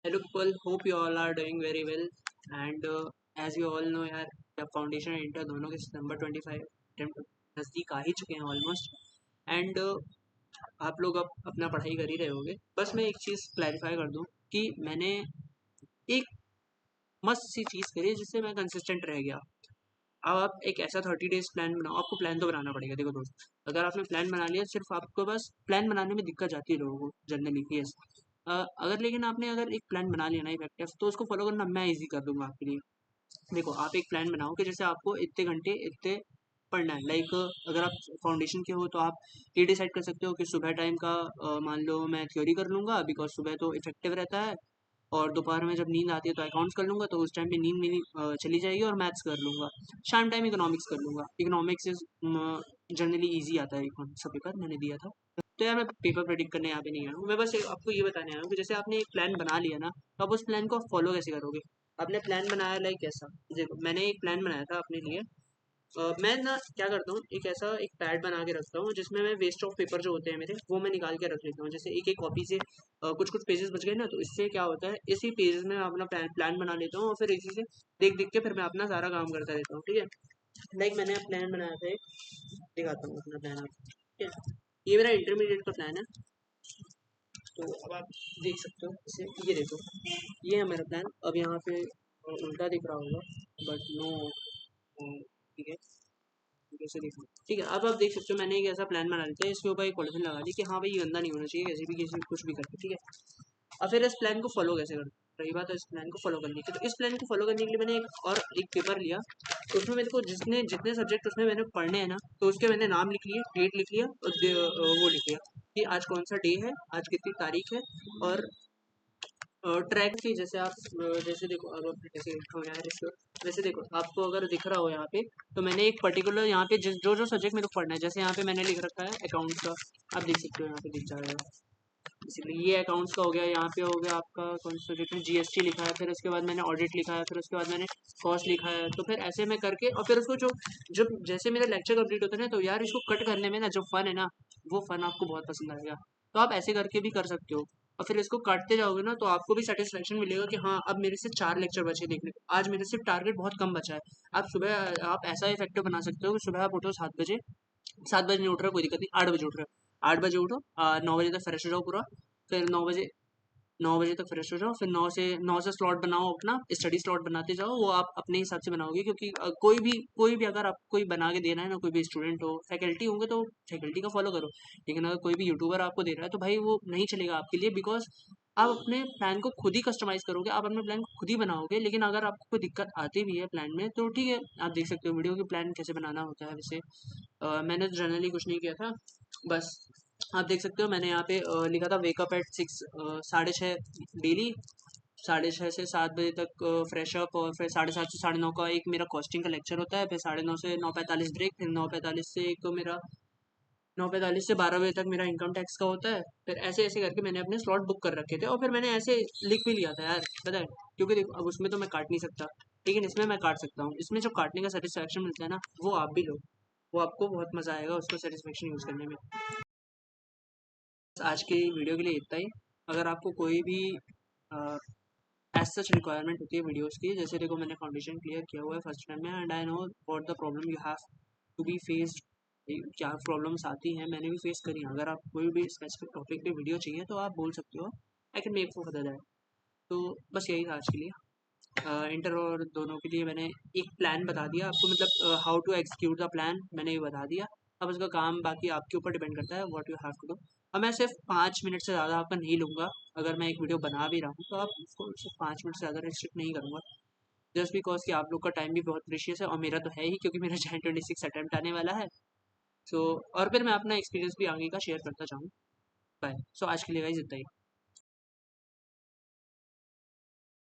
Hello people, hope you all are doing very well. And as you all know यार, foundation inter दोनों के सितंबर 25 नज़दीक आ ही चुके हैं ऑलमोस्ट. एंड आप लोग अब अपना पढ़ाई कर ही रहे होगे. बस मैं एक चीज़ क्लैरिफाई कर दूं कि मैंने एक मस्त सी चीज़ करी है जिससे मैं कंसिस्टेंट रह गया. अब आप एक ऐसा 30 डेज प्लान बनाओ. आपको प्लान तो बनाना पड़ेगा. देखो दोस्त, अगर आपने प्लान बना लिया, सिर्फ आपको बस प्लान बनाने में दिक्कत जाती है लोगों को जनरली. यस, अगर लेकिन आपने अगर एक प्लान बना लिया ना इफेक्टिव, तो उसको फॉलो करना मैं इजी कर दूंगा आपके लिए. देखो, आप एक प्लान बनाओ कि जैसे आपको इतने घंटे इतने पढ़ना है. लाइक अगर आप फाउंडेशन के हो तो आप ये डिसाइड कर सकते हो कि सुबह टाइम का मान लो मैं थ्योरी कर लूँगा बिकॉज सुबह तो इफेक्टिव रहता है, और दोपहर में जब नींद आती है तो अकाउंट्स कर लूँगा, तो उस टाइम पे नींद मेरी चली जाएगी और मैथ्स कर लूँगा. शाम टाइम इकोनॉमिक्स कर लूँगा. इकोनॉमिक्स इज जनरली ईजी आता है इकोनॉमिक्स का पेपर, मैंने दिया था. तो यार मैं पेपर प्रेडिक्ट करने यहाँ पे नहीं आया हूँ. मैं बस आपको ये बताने आया हूँ कि जैसे आपने एक प्लान बना लिया ना, तो आप उस प्लान को फॉलो कैसे करोगे. आपने प्लान बनाया लाइक कैसा. देखो, मैंने एक प्लान बनाया था अपने लिए. मैं ना क्या करता हूँ, एक ऐसा एक पैड बना के रखता हूँ जिसमें मैं वेस्ट ऑफ पेपर जो होते हैं मेरे, वो मैं निकाल के रख लेता हूँ. जैसे एक एक कॉपी से कुछ कुछ पेजेस बच गए ना, तो इससे क्या होता है, इसी पेजेस में मैं अपना प्लान बना लेता हूँ और फिर इसी से देख देख के फिर मैं अपना सारा काम करता रहता हूँ. ठीक है. लाइक मैंने प्लान बनाया था एक, दिखाता हूँ अपना प्लान आपको. ठीक है, ये मेरा इंटरमीडिएट का प्लान है. तो अब आप देख सकते हो इसे, ये देखो, ये है मेरा प्लान. अब यहाँ पे उल्टा दिख रहा होगा, बट नो, ठीक है, जैसे देखो. ठीक है, अब आप देख सकते हो मैंने एक ऐसा प्लान बना लिया है. इसके ऊपर एक पॉलिथीन लगा दी कि हाँ भाई, ये गंदा नहीं होना चाहिए कैसे भी, किसी कुछ भी करके. ठीक है. अब फिर इस प्लान को फॉलो कैसे करते. रही बात है इस प्लान को फॉलो करने की, तो इस प्लान को फॉलो करने के लिए मैंने एक पेपर लिया. तो उसमें मेरे को जितने जितने सब्जेक्ट उसमें मैंने पढ़ने हैं ना, तो उसके मैंने नाम लिख लिए, डेट लिख लिया और वो लिख लिया कि आज कौन सा डे है, आज कितनी तारीख है. और ट्रैक की जैसे आप जैसे देखो, अब आप कैसे लिखो यार इसको. वैसे देखो, आपको अगर दिख रहा हो यहाँ पे, तो मैंने एक पर्टिकुलर यहाँ पे जिस जो जो सब्जेक्ट मेरे को पढ़ना है, जैसे यहाँ पे मैंने लिख रखा है अकाउंट्स का. आप देख सकते हो यहाँ पे दिख जाएगा. इसीलिए ये अकाउंट्स का हो गया. यहाँ पे हो गया आपका कौन सा सब्जेक्ट है, जीएसटी लिखा है. फिर उसके बाद मैंने ऑडिट लिखा है. फिर उसके बाद मैंने कॉस्ट लिखा है. तो फिर ऐसे मैं करके, और फिर उसको जो जब जैसे मेरा लेक्चर कंप्लीट होता है ना, तो यार इसको कट करने में ना जो फन है ना, वो फन आपको बहुत पसंद आएगा. तो आप ऐसे करके भी कर सकते हो. और फिर इसको काटते जाओगे ना, तो आपको भी सेटिस्फेक्शन मिलेगा कि हाँ, अब मेरे से 4 लेक्चर बचे देखने को. आज मेरे से टारगेट बहुत कम बचा है. आप ऐसा इफेक्टिव बना सकते हो कि सुबह आप उठो 7 बजे. 7 बजे नहीं उठ रहे कोई दिक्कत नहीं, 8 बजे उठ रहे हो, 8 बजे उठो, 9 बजे तक फ्रेश हो जाओ पूरा. फिर 9 बजे तक फ्रेश हो जाओ. फिर 9 से स्लॉट बनाओ अपना, स्टडी स्लॉट बनाते जाओ. वो आप अपने हिसाब से बनाओगे, क्योंकि कोई भी अगर आप कोई बना के देना है ना, कोई भी स्टूडेंट हो, फैकल्टी होंगे तो फैकल्टी का फॉलो करो. लेकिन अगर कोई भी यूट्यूबर आपको दे रहा है, तो भाई वो नहीं चलेगा आपके लिए. बिकॉज आप अपने प्लान को खुद ही कस्टमाइज करोगे, आप अपने प्लान को खुद ही बनाओगे. लेकिन अगर आपको कोई दिक्कत आती भी है प्लान में, तो ठीक है, आप देख सकते हो वीडियो की प्लान कैसे बनाना होता है. वैसे मैंने तो जनरली कुछ नहीं किया था. बस आप देख सकते हो मैंने यहाँ पे लिखा था वेकअप एट 6, 6:30 डेली. 6:30 से 7 बजे तक फ्रेश अप, और फिर 7:30 से 9:30 का एक मेरा कॉस्टिंग का लेक्चर होता है. फिर 9:30 से 9:45 ब्रेक. फिर 9:45 से एक मेरा 9:45 से 12 बजे तक मेरा इनकम टैक्स का होता है. फिर ऐसे ऐसे करके मैंने अपने स्लॉट बुक कर रखे थे, और फिर मैंने ऐसे लिख भी लिया था यार, पता है. क्योंकि देखो, अब उसमें तो मैं काट नहीं सकता, लेकिन इसमें मैं काट सकता हूँ. इसमें जो काटने का सेटिस्फैक्शन मिलता है ना, वो आप भी लो. वो आपको बहुत मज़ा आएगा उसको सेटिस्फेक्शन यूज़ करने में. आज की वीडियो के लिए इतना ही. अगर आपको कोई भी एज सच रिक्वायरमेंट होती है वीडियोस की, जैसे देखो मैंने फाउंडेशन क्लियर किया हुआ है फर्स्ट टाइम में, and I know what the problem you have to be faced. क्या प्रॉब्लम्स आती हैं, मैंने भी फेस करी हैं. अगर आप कोई भी स्पेसिफिक टॉपिक पे वीडियो चाहिए, तो आप बोल सकते हो. I can make for that. तो बस यही था आज के लिए. इंटर और दोनों के लिए मैंने एक प्लान बता दिया आपको, मतलब how to execute the plan मैंने ये बता दिया. अब उसका काम बाकी आपके ऊपर डिपेंड करता है, what you have to do. अब मैं सिर्फ 5 मिनट से ज़्यादा आपका नहीं लूँगा. अगर मैं एक वीडियो बना भी रहा हूँ, तो आप उसको सिर्फ 5 मिनट से ज़्यादा रिस्ट्रिक्ट नहीं करूँगा. जस्ट बिकॉज कि आप लोग का टाइम भी बहुत प्रीशियस है, और मेरा तो है ही, क्योंकि मेरा Jan 26 अटैम्प्ट आने वाला है. सो और फिर मैं अपना एक्सपीरियंस भी आगे का शेयर करता चाहूँ. बाय. सो आज के लिए गाइस इतना ही.